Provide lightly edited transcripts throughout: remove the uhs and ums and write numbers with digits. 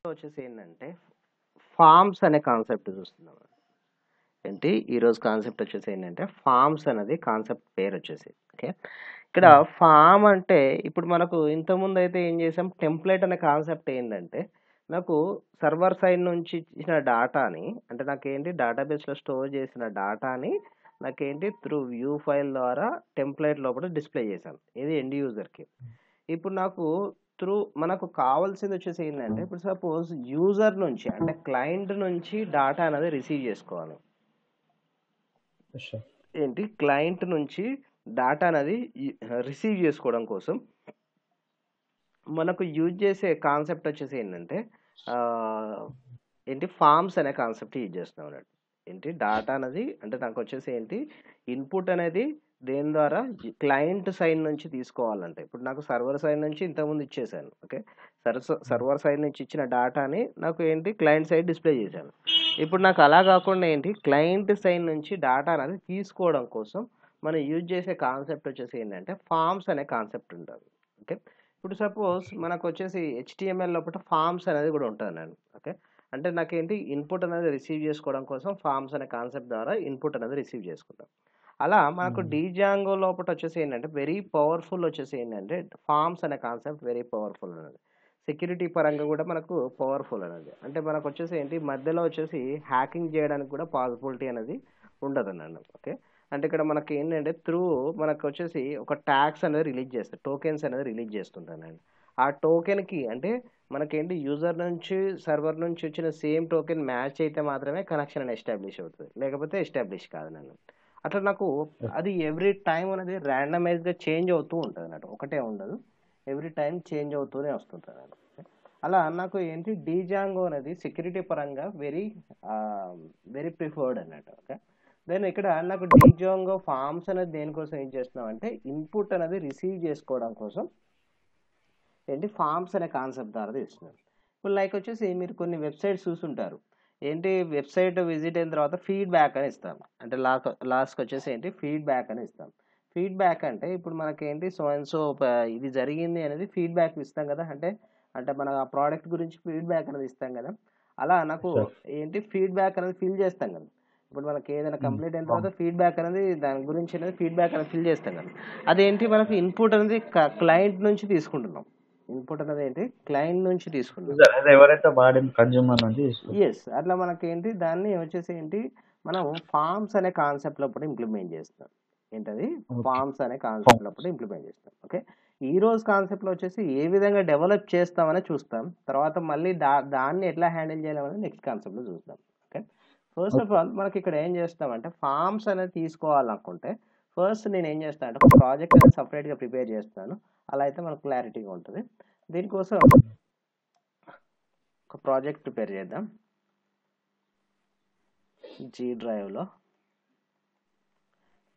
వచ్చేసి ఏంటంటే ఫార్మ్స్ అనే కాన్సెప్ట్ చూస్తున్నాం. ఏంటి ఈరోజు కాన్సెప్ట్ వచ్చేసి ఏంటంటే ఫార్మ్స్ అనేది కాన్సెప్ట్ పేరు వచ్చేసి ఓకే. ఇక్కడ ఫామ్ అంటే ఇప్పుడు మనకు ఇంతకుముందు అయితే ఏం చేసాం, టెంప్లెట్ అనే కాన్సెప్ట్ ఏంటంటే నాకు సర్వర్ సైడ్ నుంచి ఇచ్చిన డాటాని, అంటే నాకేంటి డేటాబేస్లో స్టోర్ చేసిన డాటాని నాకేంటి త్రూ వ్యూ ఫైల్ ద్వారా టెంప్లెట్ లోపల డిస్ప్లే చేశాను, ఇది ఎండ్ యూజర్కి. ఇప్పుడు నాకు మనకు కావాల్సింది వచ్చేసి ఏంటంటే, ఇప్పుడు సపోజ్ యూజర్ నుంచి అంటే క్లయింట్ నుంచి డాటా అనేది రిసీవ్ చేసుకోవాలి. ఏంటి క్లయింట్ నుంచి డాటా అనేది రిసీవ్ చేసుకోవడం కోసం మనకు యూజ్ చేసే కాన్సెప్ట్ వచ్చేసి ఏంటంటే ఏంటి ఫార్మ్స్ అనే కాన్సెప్ట్ యూజ్ చేస్తున్నాం అన్నట్టు. ఏంటి డాటా అనేది అంటే నాకు వచ్చేసి ఏంటి ఇన్పుట్ అనేది దేని ద్వారా క్లయింట్ సైడ్ నుంచి తీసుకోవాలంటే, ఇప్పుడు నాకు సర్వర్ సైడ్ నుంచి ఇంతకుముందు ఇచ్చేసాను ఓకే. సర్వర్ సైడ్ నుంచి ఇచ్చిన డాటాని నాకు ఏంటి క్లయింట్ సైడ్ డిస్ప్లే చేశాను. ఇప్పుడు నాకు అలా కాకుండా ఏంటి క్లయింట్ సైడ్ నుంచి డాటా అనేది తీసుకోవడం కోసం మనం యూజ్ చేసే కాన్సెప్ట్ వచ్చేసి ఏంటంటే ఫార్మ్స్ అనే కాన్సెప్ట్ ఉంటుంది ఓకే. ఇప్పుడు సపోజ్ మనకు వచ్చేసి హెచ్టిఎంఎల్ లోపల ఫార్మ్స్ అనేది కూడా ఉంటుంది నేను ఓకే. అంటే నాకేంటి ఇన్పుట్ అనేది రిసీవ్ చేసుకోవడం కోసం ఫార్మ్స్ అనే కాన్సెప్ట్ ద్వారా ఇన్పుట్ అనేది రిసీవ్ చేసుకుంటాం. అలా మనకు డీజాంగో లోపల వచ్చేసి ఏంటంటే వెరీ పవర్ఫుల్ వచ్చేసి ఏంటంటే ఫార్మ్స్ అనే కాన్సెప్ట్ వెరీ పవర్ఫుల్ అనేది, సెక్యూరిటీ పరంగా కూడా మనకు పవర్ఫుల్ అనేది. అంటే మనకు వచ్చేసి ఏంటి మధ్యలో వచ్చేసి హ్యాకింగ్ చేయడానికి కూడా పాసిబిలిటీ అనేది ఉండదు అన్నట్టు ఓకే. అంటే ఇక్కడ మనకి ఏంటంటే మనకు వచ్చేసి ఒక ట్యాగ్స్ అనేది రిలీజ్ చేస్తారు, టోకెన్స్ అనేది రిలీజ్ చేస్తుంటానండి. ఆ టోకెన్కి అంటే మనకేంటి యూజర్ నుంచి సర్వర్ నుంచి వచ్చిన సేమ్ టోకెన్ మ్యాచ్ అయితే మాత్రమే కనెక్షన్ అనేది ఎస్టాబ్లిష్ అవుతుంది, లేకపోతే ఎస్టాబ్లిష్ కాదు నన్ను. అట్లా నాకు అది ఎవ్రీ టైం అనేది ర్యాండమైజ్గా చేంజ్ అవుతూ ఉంటుంది అన్నట్టు, ఒకటే ఉండదు, ఎవ్రీ టైం చేంజ్ అవుతూనే వస్తుంటుంది అన్నట్టు. అలా నాకు ఏంటి డీజాంగో అనేది సెక్యూరిటీ పరంగా వెరీ ప్రిఫర్డ్ అన్నట్టు ఓకే. దెన్ ఇక్కడ నాకు డీజాంగో ఫార్మ్స్ అనేది దేనికోసం ఏం చేస్తున్నాం అంటే ఇన్పుట్ అనేది రిసీవ్ చేసుకోవడం కోసం ఏంటి ఫార్మ్స్ అనే కాన్సెప్ట్ ద్వారా తీస్తున్నాం. ఇప్పుడు లైక్ వచ్చేసి మీరు కొన్ని వెబ్సైట్స్ చూసుంటారు, ఏంటి వెబ్సైట్ విజిట్ అయిన తర్వాత ఫీడ్బ్యాక్ అని ఇస్తాం. అంటే లాస్ట్కి వచ్చేసి ఏంటి ఫీడ్బ్యాక్ అని ఇస్తాం. ఫీడ్బ్యాక్ అంటే ఇప్పుడు మనకేంటి సో అండ్ సో ఇది జరిగింది అనేది ఫీడ్బ్యాక్ ఇస్తాం కదా, అంటే అంటే మన ఆ ప్రోడక్ట్ గురించి ఫీడ్బ్యాక్ అనేది ఇస్తాం కదా. అలా నాకు ఏంటి ఫీడ్బ్యాక్ అనేది ఫిల్ చేస్తాం కదా. ఇప్పుడు మనకి ఏదైనా కంప్లీట్ అయిన తర్వాత ఫీడ్బ్యాక్ అనేది దాని గురించి అనేది ఫీడ్బ్యాక్ అనేది ఫిల్ చేస్తాం కదా. అదేంటి మనకి ఇన్పుట్ అనేది క్లయింట్ నుంచి తీసుకుంటున్నాం. ఇన్పుట్ అనేది ఏంటి క్లయింట్ నుంచి తీసుకుంటున్నాం, ఎవరైతే వాడిన కన్జ్యూమర్ నుంచి ఎస్. అట్లా మనకేంటి దాన్ని వచ్చేసి ఏంటి మనం ఫార్మ్స్ అనే కాన్సెప్ట్ లోపల ఇంప్లిమెంట్ చేస్తాం. ఏంటది ఫార్మ్స్ అనే కాన్సెప్ట్ లోపల ఇంప్లిమెంట్ చేస్తాం ఓకే. ఈ రోజు కాన్సెప్ట్లో వచ్చేసి ఏ విధంగా డెవలప్ చేస్తామని చూస్తాం, తర్వాత మళ్ళీ దాన్ని ఎట్లా హ్యాండిల్ చేయాలనేది నెక్స్ట్ కాన్సెప్ట్లో చూస్తాం ఓకే. ఫస్ట్ ఆఫ్ ఆల్ మనకి ఇక్కడ ఏం చేస్తామంటే ఫార్మ్స్ అనేది తీసుకోవాలనుకుంటే ఫస్ట్ నేను ఏం చేస్తాను అంటే ఒక ప్రాజెక్ట్ అనేది సపరేట్గా ప్రిపేర్ చేస్తాను, అలా అయితే మనకు క్లారిటీగా ఉంటుంది. దీనికోసం ఒక ప్రాజెక్ట్ ప్రిపేర్ చేద్దాం. జీ డ్రైవ్లో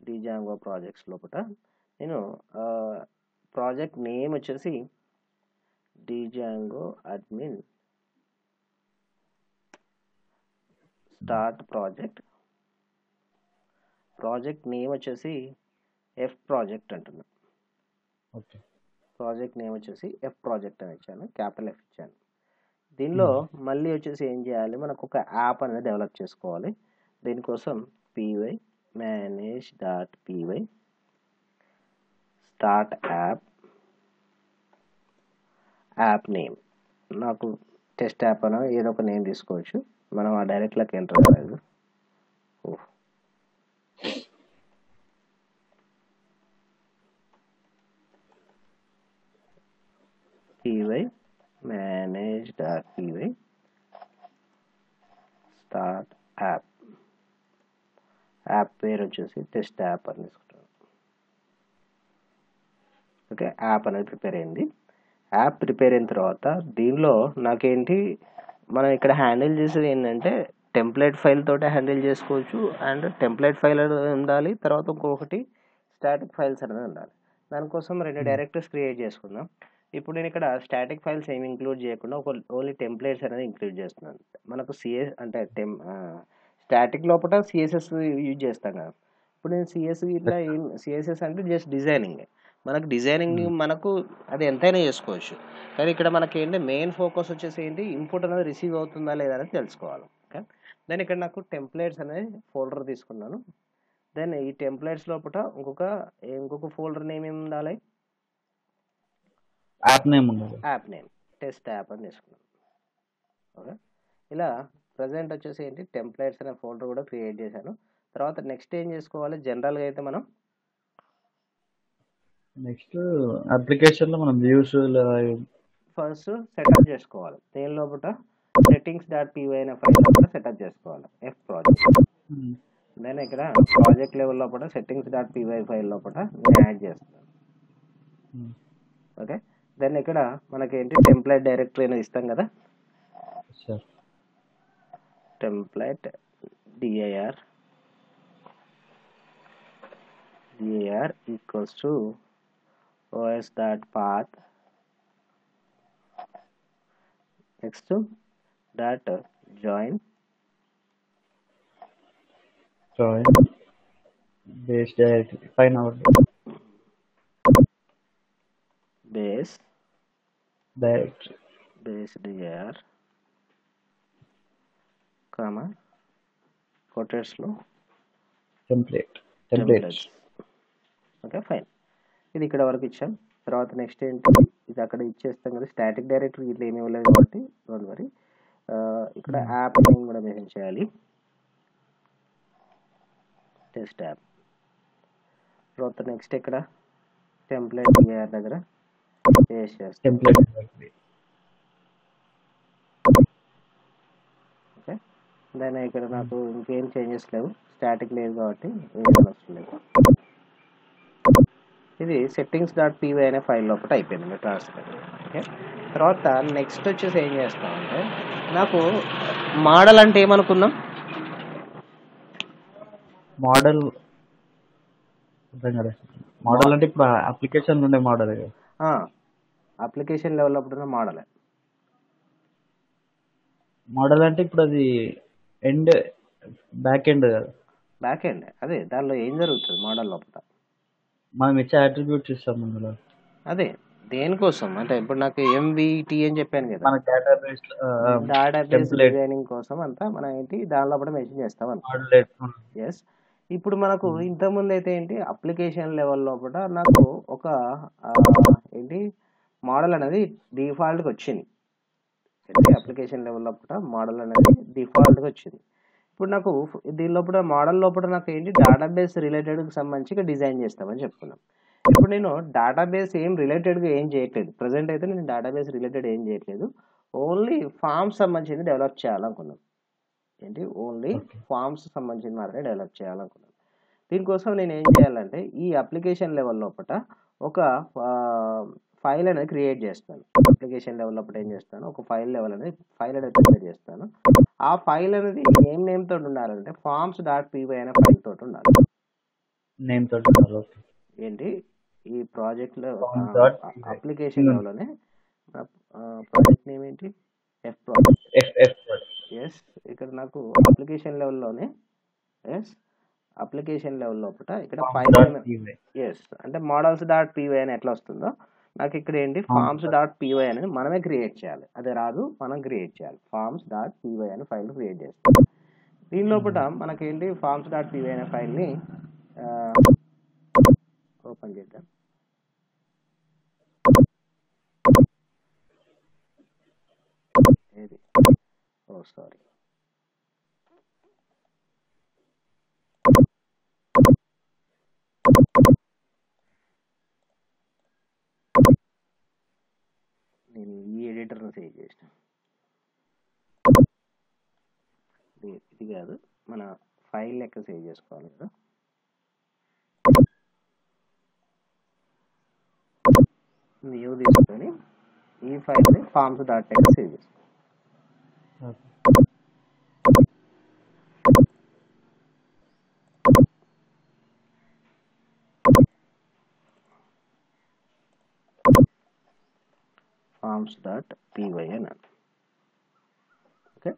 డీజాంగో ప్రాజెక్ట్స్ లోపల నేను ప్రాజెక్ట్ నేమ్ వచ్చేసి Django admin start project name వచ్చేసి ఎఫ్ ప్రాజెక్ట్ అంటున్నా. ప్రాజెక్ట్ నేమ్ వచ్చేసి ఎఫ్ ప్రాజెక్ట్ అని ఇచ్చాను, క్యాపిటల్ ఎఫ్ ఇచ్చాను. దీనిలో మళ్ళీ వచ్చేసి ఏం చేయాలి, మనకు ఒక యాప్ అనేది డెవలప్ చేసుకోవాలి. దీనికోసం py manage.py start app name నాకు టెస్ట్ యాప్ అని ఏదో ఒక నేమ్ తీసుకోవచ్చు, మనం ఆ డైరెక్ట్లోకి ఎంటర్ అవ్వలేదు. py manage.py స్టార్ట్ యాప్ పేరు వచ్చేసి టెస్ట్ యాప్ అని తీసుకుంటాను ఓకే. యాప్ అనేది ప్రిపేర్ అయింది. యాప్ ప్రిపేర్ అయిన తర్వాత దీనిలో నాకేంటి మనం ఇక్కడ హ్యాండిల్ చేసేది ఏంటంటే టెంప్లెట్ ఫైల్ తోటే హ్యాండిల్ చేసుకోవచ్చు, అండ్ టెంప్లెట్ ఫైల్ ఉండాలి, తర్వాత ఇంకొకటి స్టాటిక్ ఫైల్స్ అనేది ఉండాలి. దానికోసం 2 డైరెక్టరీస్ క్రియేట్ చేసుకుందాం. ఇప్పుడు నేను ఇక్కడ స్టాటిక్ ఫైల్స్ ఏమి ఇంక్లూడ్ చేయకుండా ఓన్లీ టెంప్లెట్స్ అనేది ఇంక్లూడ్ చేస్తున్నాను. మనకు అంటే స్టాటిక్ లోపల సిఎస్ఎస్ యూజ్ చేస్తాను కదా. ఇప్పుడు నేను సిఎస్ఎస్ అంటే జస్ట్ డిజైనింగ్, మనకు డిజైనింగ్ మనకు అది ఎంతైనా చేసుకోవచ్చు. కానీ ఇక్కడ మనకి ఏంటి మెయిన్ ఫోకస్ వచ్చేసి ఏంటి ఇన్పుట్ అనేది రిసీవ్ అవుతుందా లేదా అనేది తెలుసుకోవాలి. ఓకే. దెన్ ఇక్కడ నాకు టెంప్లెట్స్ అనే ఫోల్డర్ తీసుకున్నాను. దెన్ ఈ టెంప్లెట్స్ లోపల ఇంకొక ఫోల్డర్ నేమ్ ఏమి ఉండాలి? యాప్ నేమ్ ఉండదు. యాప్ నేమ్ టెస్ట్ యాప్ అని తీసుకున్నాను. ఓకే. ఇలా ప్రజెంట్ వచ్చేసి ఏంటి టెంప్లెట్స్ అనే ఫోల్డర్ కూడా క్రియేట్ చేశాను. తర్వాత నెక్స్ట్ ఏం చేసుకోవాలి? జనరల్గా అయితే మనం నెక్స్ట్ అప్లికేషన్లో మనం వ్యూస్ ఫస్ట్ సెటప్ చేసుకోవాలి. దేని లోపల సెట్టింగ్స్ డాట్ పీవై అనే ఫైల్ లోపల సెటప్ చేసుకోవాలి ఎఫ్ ప్రాజెక్ట్. దెన్ ఇక్కడ ప్రాజెక్ట్ లెవెల్ లోపల సెట్టింగ్స్ డాట్ పీవై ఫైల్ లోపల నేను యాడ్ చేస్తాను. ఓకే. దెన్ ఇక్కడ మనకి ఏంటి టెంప్లెట్ డైరెక్టరీ అనేది ఇస్తాం కదా, template dir equals to os dot path next dot join base directory పైన బేస్ డైరెక్టరీ dir కామా కొటేట్స్లో టెంప్లెట్స్. Okay fine. ఇది ఇక్కడ వరకు ఇచ్చాం. తర్వాత నెక్స్ట్ ఏంటి, ఇది అక్కడ ఇచ్చేస్తాం కదా స్టాటిక్ డైరెక్టరీ, ఇట్లా ఏమి ఇవ్వలేదు కాబట్టి డోంట్ వరీ. ఇక్కడ యాప్ నేమ్ కూడా మెన్షన్ చేయాలి, టెస్ట్ యాప్. తర్వాత నెక్స్ట్ ఇక్కడ టెంప్లెట్ dir దగ్గర పేస్ట్ చేస్తాం. ఓకే. దెన్ ఇక్కడ నాకు ఇంకేం చేంజెస్ లేవు, స్టాటిక్ లేదు కాబట్టి ఏం వస్తుంది. ఇది సెట్టింగ్స్ డాట్ పీవై అనే ఫైల్ లోపల అయిపోయింది ట్రాన్స్ఫర్. ఓకే. తర్వాత నెక్స్ట్ వచ్చేసి ఏం చేస్తామంటే, నాకు మోడల్ అంటే ఏమనుకున్నాం? మోడల్ అంటే ఇప్పుడు అప్లికేషన్ ఉండే మోడల్. అప్లికేషన్ లెవెల్ లోపల మోడల్ అంటే ఇప్పుడు అది బ్యాక్ ఎండ్ కదా. బ్యాక్ ఎండ్ అదే, దానిలో ఏం జరుగుతుంది మోడల్ లోపల మనం ఇచ్చే అట్రిబ్యూట్స్ ఇస్తాం అందులో. అదే దేనికోసం అంటే ఇప్పుడు నాకు ఎంవిటి అని చెప్పాను కదా, మన డేటాబేస్ డిజైనింగ్ కోసం అంతా మనం ఏంటి దాని లోపల మెన్షన్ చేస్తాం అనుకో. ఎస్. ఇప్పుడు మనకు ఇంతకుముందు అయితే ఏంటి అప్లికేషన్ లెవెల్ లోపల నాకు ఒక ఏంటి మోడల్ అనేది డిఫాల్ట్గా వచ్చింది. అప్లికేషన్ లెవెల్ లోపల మోడల్ అనేది డిఫాల్ట్గా వచ్చింది. ఇప్పుడు నాకు దీని లోపల మోడల్ లోపల నాకు ఏంటి డేటాబేస్ రిలేటెడ్కి సంబంధించి డిజైన్ చేస్తామని చెప్పుకున్నాం. ఇప్పుడు నేను డేటాబేస్ రిలేటెడ్గా ఏం చేయట్లేదు. ప్రజెంట్ అయితే నేను డేటాబేస్ రిలేటెడ్ ఏం చేయట్లేదు, ఓన్లీ ఫామ్స్ సంబంధించింది డెవలప్ చేయాలనుకున్నాను. ఏంటి ఓన్లీ ఫామ్స్ సంబంధించింది మాత్రమే డెవలప్ చేయాలనుకున్నాను. దీనికోసం నేను ఏం చేయాలంటే ఈ అప్లికేషన్ లెవెల్ లోపల ఒక ఫైల్ అనేది క్రియేట్ చేస్తాను. అప్లికేషన్ లెవెల్ లోపల ఏం చేస్తాను, ఒక ఫైల్ అనేది క్రియేట్ చేస్తాను. ఆ ఫైల్ అనేది ఏం నేమ్ తోటి ఉండాలంటే ఫార్మ్స్ డాట్ పీవై అనే ఫైల్ తోటి ఉండాలి. నేమ్ తోటి ఏంటి ఈ ప్రాజెక్ట్ లో అప్లికేషన్ లెవెల్లోనే ప్రాజెక్ట్ నేమ్ ఏంటి ఎఫ్ ప్రాజెక్ట్. ఎస్. ఇక్కడ నాకు అప్లికేషన్ లెవెల్లోనే అప్లికేషన్ లెవెల్ లోపల ఇక్కడ ఫైల్ ఎస్ అంటే మోడల్స్ డాట్ పీవై అని ఎట్లా వస్తుందో నాకు ఇక్కడ ఏంటి ఫార్మ్స్ డాట్ పీవై అనేది మనమే క్రియేట్ చేయాలి. అది రాదు, మనం క్రియేట్ చేయాలి. ఫార్మ్స్ డాట్ పీవై అనే ఫైల్ క్రియేట్ చేస్తాం. దీని లోపల మనకేంటి ఫార్మ్స్ డాట్ పీవై అనే ఫైల్ని ఓపెన్ చేద్దాం. ఏది సారీ నేను ఈ ఎడిటర్ని సేవ్ చేసిన, ఇది కాదు, మన ఫైల్ లెక్క సేవ్ చేసుకోవాలి కదా. న్యూ తీసుకొని ఈ ఫైల్ని ఫార్మ్స్ డాట్ టెక్స్ సేవ్ చేసుకోవాలి. ఫార్మ్స్ డాట్ పీవై అని. ఓకే.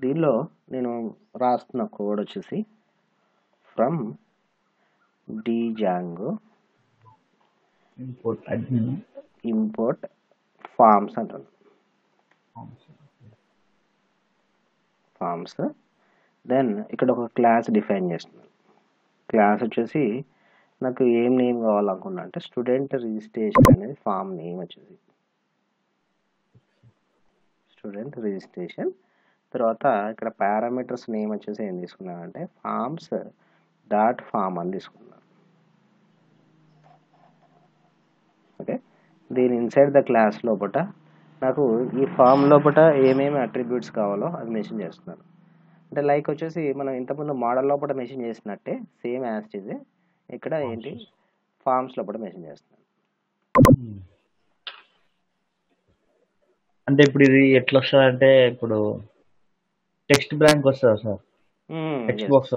దీనిలో నేను రాస్తున్న కోడ్ వచ్చేసి from Django import admin import forms అంటాను. ఫార్మ్స్. దెన్ ఇక్కడ ఒక క్లాస్ డిఫైన్ చేస్తున్నాను. క్లాస్ వచ్చేసి నాకు ఏం నేమ్ కావాలనుకున్నా అంటే స్టూడెంట్ రిజిస్ట్రేషన్ అనేది ఫామ్ నేమ్ వచ్చేసి స్టూడెంట్ రిజిస్ట్రేషన్. తర్వాత ఇక్కడ పారామీటర్స్ నేమ్ వచ్చేసి ఏం తీసుకున్నానంటే ఫార్మ్స్ డాట్ ఫామ్ అని తీసుకున్నాను. ఓకే, దీని ఇన్సైడ్ ద క్లాస్ లోపల నాకు ఈ ఫామ్ లోపల ఏమేమి అట్రిబ్యూట్స్ కావాలో అది మెన్షన్ చేస్తున్నాను. అంటే లైక్ వచ్చేసి మనం ఇంతకుముందు మోడల్ లోపల మెన్షన్ చేసినట్టే సేమ్ యాజ్ ఇదే ఇక్కడ ఏంటి ఫార్మ్స్ లోపల మెన్షన్ చేస్తున్నాను. అంటే ఇప్పుడు ఇది ఎట్లా వస్తుంది అంటే ఇప్పుడు టెక్స్ట్ బ్లాంక్ వస్తుందా sir? Text box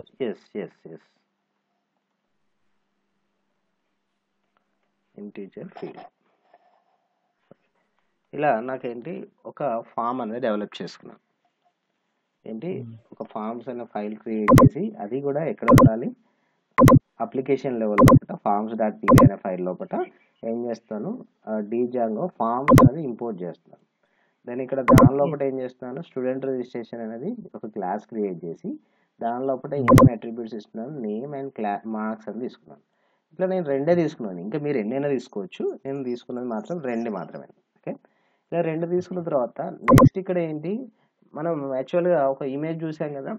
integer field. ఇలా నాకేంటి ఒక ఫామ్ అనేది డెవలప్ చేసుకున్నాను. ఏంటి ఒక ఫార్మ్స్ అనే ఫైల్ క్రియేట్ చేసి అది కూడా ఎక్కడ ఉండాలి అప్లికేషన్ లెవెల్ లోపల ఫార్మ్స్ డాట్ పీ అనే ఫైల్ లోపల ఏం చేస్తాను డీజాంగో ఫార్మ్స్ అనేది ఇంపోర్ట్ చేస్తున్నాను. దెన్ ఇక్కడ దాని లోపల ఏం చేస్తున్నాను స్టూడెంట్ రిజిస్ట్రేషన్ అనేది ఒక క్లాస్ క్రియేట్ చేసి దాని లోపల ఏమేమి అట్రిబ్యూట్స్ ఇస్తున్నాను నేమ్ అండ్ మార్క్స్ అని తీసుకున్నాను. ఇట్లా నేను రెండే తీసుకున్నాను, ఇంకా మీరు ఎన్నైనా తీసుకోవచ్చు, నేను తీసుకున్నది మాత్రం రెండు మాత్రమే. ఓకే, ఇలా రెండు తీసుకున్న తర్వాత నెక్స్ట్ ఇక్కడ ఏంటి మనం యాక్చువల్గా ఒక ఇమేజ్ చూసాం కదా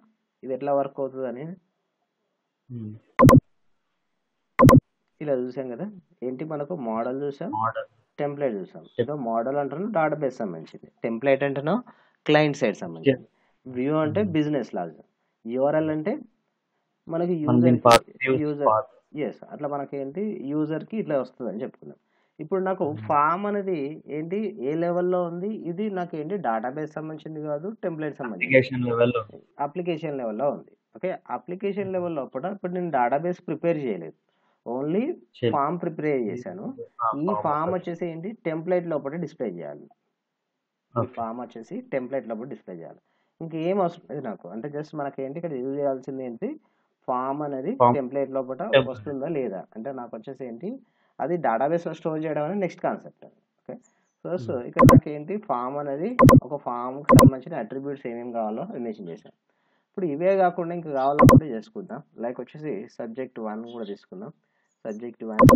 ఇది ఎట్లా వర్క్ అవుతుందని ఇలా చూసాం కదా. ఏంటి మనకు మోడల్ చూసాం, మోడల్ టెంప్లెట్ చూసాం. ఏదో మోడల్ అంటున్నాం డేటాబేస్ సంబంధించింది, టెంప్లెట్ అంటున్నాం క్లయింట్ సైడ్ సంబంధించింది, వ్యూ అంటే బిజినెస్ లాగా, యూఆర్ఎల్ అంటే మనకి యూజర్ అట్లా మనకి ఏంటి యూజర్కి ఇట్లా వస్తుంది అని చెప్పుకున్నాం. ఇప్పుడు నాకు ఫామ్ అనేది ఏంటి ఏ లెవెల్లో ఉంది, ఇది నాకు ఏంటి డేటాబేస్ సంబంధించింది కాదు, టెంప్లెట్ సంబంధించింది, అప్లికేషన్ లెవెల్లో ఉంది. ఓకే, అప్లికేషన్ లెవెల్ లోపల ఇప్పుడు నేను డేటాబేస్ ప్రిపేర్ చేయలేదు, ఓన్లీ ఫామ్ ప్రిపేర్ చేశాను. ఈ ఫామ్ వచ్చేసి ఏంటి టెంప్లెట్ లోపల డిస్ప్లే చేయాలి. ఈ ఫామ్ వచ్చేసి టెంప్లెట్ లోపల డిస్ప్లే చేయాలి. ఇంకేం అవసరం లేదు నాకు, అంటే జస్ట్ మనకి ఏంటి ఇక్కడ యూజ్ చేయాల్సింది ఏంటి ఫామ్ అనేది టెంప్లెట్ లోపల వస్తుందా లేదా అంటే నాకు వచ్చేసి ఏంటి అది డేటాబేస్లో స్టోర్ చేయడం అనేది నెక్స్ట్ కాన్సెప్ట్. ఓకే, సో ఇక్కడ నాకు ఏంటి ఫామ్ అనేది ఒక ఫామ్కి సంబంధించిన అట్రిబ్యూట్స్ ఏమేమి కావాలో మెన్షన్ చేశాను. ఇప్పుడు ఇవే కాకుండా ఇంకా కావాలనుకుంటే చేసుకుందాం. లైక్ వచ్చేసి సబ్జెక్ట్ 1 కూడా తీసుకుందాం. సబ్జెక్ట్ 1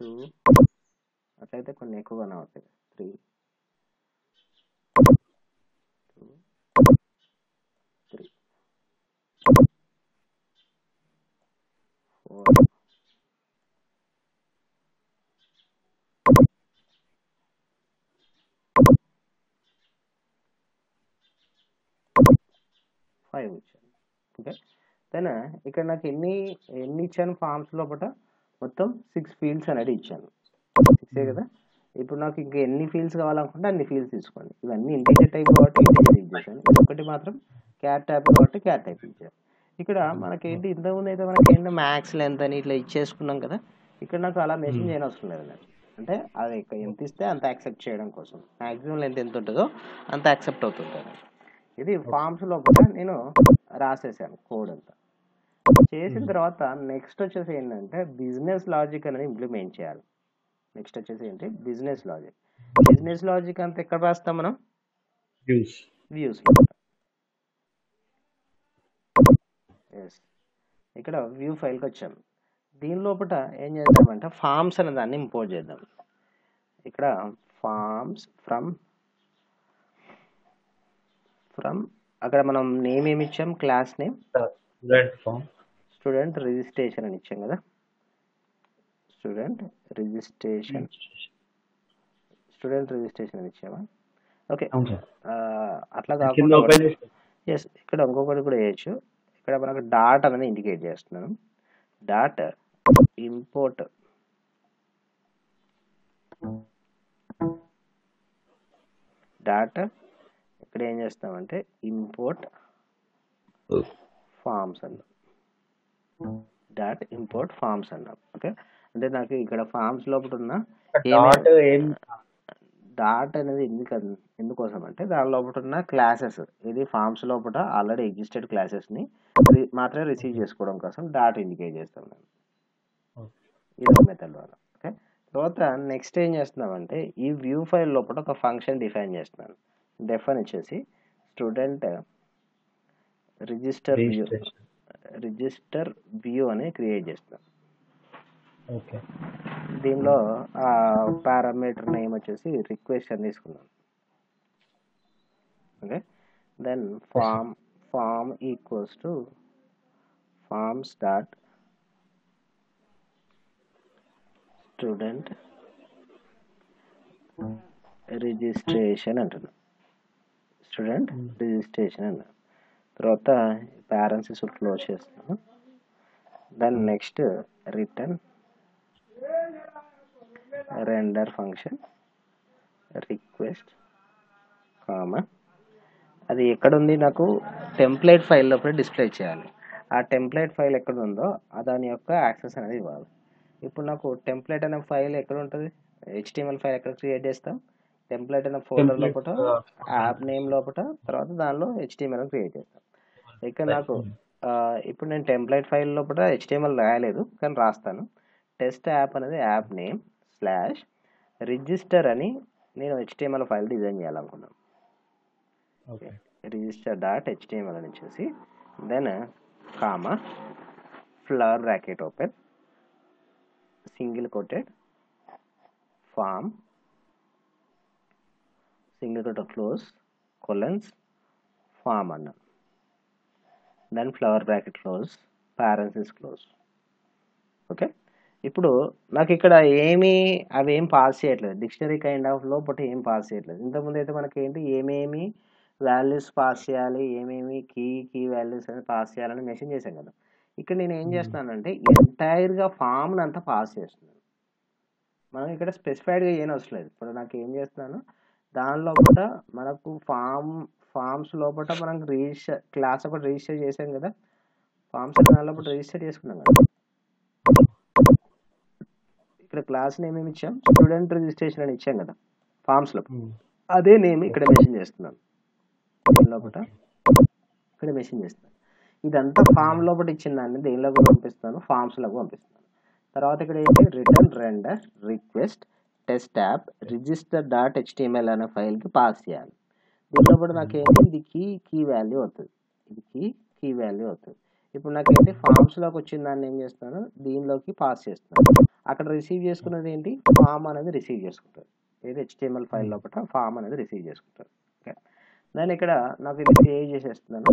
2 అట్లయితే కొన్ని ఎక్కువగానే అవుతాయి, 3 2 3 4 5 ఇచ్చాను. ఓకే, దెన్ ఇక్కడ నాకు ఎన్ని ఇచ్చాను ఫామ్స్ లోపల మొత్తం 6 ఫీల్డ్స్ అనేది ఇచ్చాను. 6 కదా. ఇప్పుడు నాకు ఇంకా ఎన్ని ఫీల్డ్స్ కావాలనుకుంటే అన్ని ఫీల్డ్స్ తీసుకోండి. ఇవన్నీ ఇంటీజర్ టైప్ కాబట్టి ఇంటీజర్ ఇచ్చేసాను, ఒకటి మాత్రం క్యాట్ టైప్ కాబట్టి క్యాట్ టైప్ ఇచ్చాను. ఇక్కడ మనకేంటి ఇంతకుముందు అయితే మనకి ఏంటో మ్యాక్స్ లెంత్ అని ఇట్లా ఇచ్చేసుకున్నాం కదా, ఇక్కడ నాకు అలా మెన్షన్ చేయని అవసరం లేదు నాకు. అంటే అది ఎంత ఇస్తే అంత యాక్సెప్ట్ చేయడం కోసం మ్యాక్సిమం లెంత్ ఎంత ఉంటుందో అంత యాక్సెప్ట్ అవుతుంటుంది. ఇది ఫామ్స్ లోపల నేను రాసేసాను కోడ్ అంతా. చేసిన తర్వాత నెక్స్ట్ వచ్చేసి ఏంటంటే బిజినెస్ లాజిక్ అనేది ఇంప్లిమెంట్ చేయాలి. నెక్స్ట్ వచ్చేసి ఏంటి బిజినెస్ లాజిక్. బిజినెస్ లాజిక్ అంతా ఎక్కడ రాస్తాం మనం వ్యూస్ లో. ఎస్, ఇక్కడ వ్యూ ఫైల్కి వచ్చాం. దీని లోపల ఏం చేద్దామంటే ఫార్మ్స్ అనే దాన్ని ఇంపోర్ట్ చేద్దాం. ఇక్కడ ఫార్మ్స్ ఫ్రమ్ అక్కడ మనం నేమ్ ఏమి ఇచ్చాం క్లాస్ నేమ్ స్టూడెంట్ రిజిస్ట్రేషన్ అని ఇచ్చాం కదా. స్టూడెంట్ రిజిస్ట్రేషన్ అని ఇచ్చామా. ఓకే, అట్లా కాకుండా ఎస్ ఇక్కడ ఇంకొకటి కూడా వేయచ్చు. ఇక్కడ మనకు డాట్ అనేది ఇండికేట్ చేస్తున్నాను. డాట్ ఇంపోర్ట్ డాట్ ఇక్కడ ఏం చేస్తామంటే ఇంపోర్ట్ ఫార్మ్స్ అన్నాం. డాట్ ఇంపోర్ట్ ఫార్మ్స్ అన్నాం. ఓకే, అంటే నాకు ఇక్కడ ఫార్మ్స్ లోపల ఉన్న డాట్ అనేది ఎందుకోసం అంటే దాని లోపల ఉన్న క్లాసెస్ ఇది ఫార్మ్స్ లోపల ఆల్రెడీ ఎగ్జిస్టెడ్ క్లాసెస్ని మాత్రమే రిసీవ్ చేసుకోవడం కోసం డాట్ ఇండికేట్ చేస్తాం నేను. ఇదే మెథడ్ ద్వారా. ఓకే, తర్వాత నెక్స్ట్ ఏం చేస్తున్నామంటే ఈ వ్యూ ఫైల్ లోపల ఒక ఫంక్షన్ డిఫైన్ చేస్తున్నాను. డెఫ్ వచ్చేసి స్టూడెంట్ రిజిస్టర్ వ్యూ అని క్రియేట్ చేస్తున్నాను. ఓకే, దీనిలో ఆ పారామీటర్ నేమ్ వచ్చేసి రిక్వెస్ట్ అని తీసుకున్నాను. Okay, then form equals to forms dot student registration అంటున్నాను. స్టూడెంట్ రిజిస్ట్రేషన్ అన్న తర్వాత పారెంథసిస్ క్లోజ్ చేస్తున్నాను. Then next return render function request comma అది ఎక్కడ ఉంది, నాకు టెంప్లేట్ ఫైల్ లోపల డిస్ప్లే చేయాలి. ఆ టెంప్లేట్ ఫైల్ ఎక్కడ ఉందో దాని యొక్క యాక్సెస్ అనేది ఇవ్వాలి. ఇప్పుడు నాకు టెంప్లేట్ అనే ఫైల్ ఎక్కడ ఉంటుంది, HTML ఫైల్ ఎక్కడ క్రియేట్ చేస్తాం, టెంప్లేట్ అనే ఫోల్డర్ లోపల యాప్ నేమ్ లోపల, తర్వాత దానిలో HTML క్రియేట్ చేస్తాం. ఇక్కడ నాకు ఇప్పుడు నేను టెంప్లేట్ ఫైల్ లోపల HTML రాయలేదు కానీ రాస్తాను. టెస్ట్ యాప్ అనేది యాప్ నేమ్ స్లాష్ రిజిస్టర్ అని నేను HTML ఫైల్ డిజైన్ చేయాలనుకున్నాను. రిజిస్టర్ డాట్ HTML అని వచ్చేసి then comma flower bracket open single quoted form single quoted close colons form అన్నాను. Then flower bracket close parenthesis close. Okay, ఇప్పుడు నాకు ఇక్కడ అవేం పాస్ చేయట్లేదు, డిక్షనరీ కైండ్ ఆఫ్ లోపల ఏం పాస్ చేయట్లేదు. ఇంతకుముందు అయితే మనకి ఏంటి ఏమేమి వాల్యూస్ పాస్ చేయాలి, ఏమేమి కీ వాల్యూస్ అనేది పాస్ చేయాలని మెన్షన్ చేశాం కదా. ఇక్కడ నేను ఏం చేస్తున్నానంటే ఎంటైర్గా ఫామ్ని అంతా పాస్ చేస్తున్నాను. మనం ఇక్కడ స్పెసిఫైడ్గా ఏం అవసరం లేదు. ఇప్పుడు నాకు ఏం చేస్తున్నాను, దాని లోపల మనకు ఫామ్స్ లోపల మనం రిజిస్టర్ క్లాస్ ఒకటి రిజిస్టర్ చేసాం కదా, ఫామ్స్ దాని లోపల రిజిస్టర్ చేసుకున్నాం కదా. ఇక్కడ క్లాస్ నేమ్ ఏమి ఇచ్చాం, స్టూడెంట్ రిజిస్ట్రేషన్ అని ఇచ్చాం కదా ఫామ్స్లో, అదే నేమ్ ఇక్కడ మెన్షన్ చేస్తున్నాను. లోపల ఇక్కడ మెన్షన్ చేస్తాను. ఇదంతా ఫామ్ లోపల ఇచ్చిన దాన్ని దేనిలోకి పంపిస్తాను, ఫామ్స్లోకి పంపిస్తాను. తర్వాత ఇక్కడ ఏంటి return render request test app register dot HTML అనే ఫైల్కి పాస్ చేయాలి. దీనిలో కూడా నాకు ఏంటి ఇది కీ వాల్యూ అవుతుంది, ఇది కీ వాల్యూ అవుతుంది. ఇప్పుడు నాకు ఏంటి ఫామ్స్లోకి వచ్చిన దాన్ని ఏం చేస్తాను, దీనిలోకి పాస్ చేస్తాను. అక్కడ రిసీవ్ చేసుకున్నది ఏంటి, ఫామ్ అనేది రిసీవ్ చేసుకుంటారు. ఏది HTML ఫైల్ లోపల ఫామ్ అనేది రిసీవ్ చేసుకుంటారు. ఓకే, దాన్ని ఇక్కడ నాకు ఇది సేవ్ చేసేస్తున్నాను.